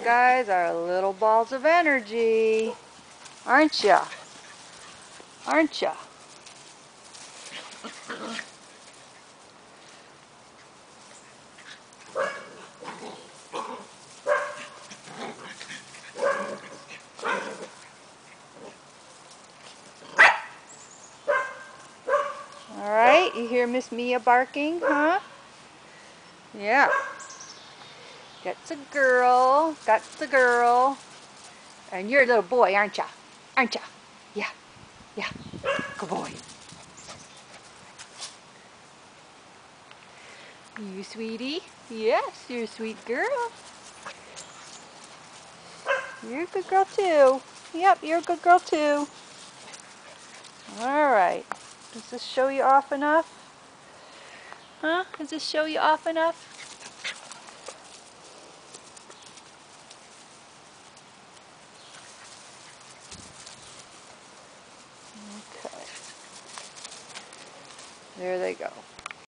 guys are little balls of energy. Aren't ya? Aren't ya? Alright, you hear Miss Mia barking, huh? Yeah. That's a girl. That's a girl. And you're a little boy, aren't ya? Aren't ya? Yeah. Yeah. Good boy. You sweetie? Yes, you're a sweet girl. You're a good girl too. Yep, you're a good girl too. Alright. Does this show you off enough? Huh? Does this show you off enough? Okay. There they go.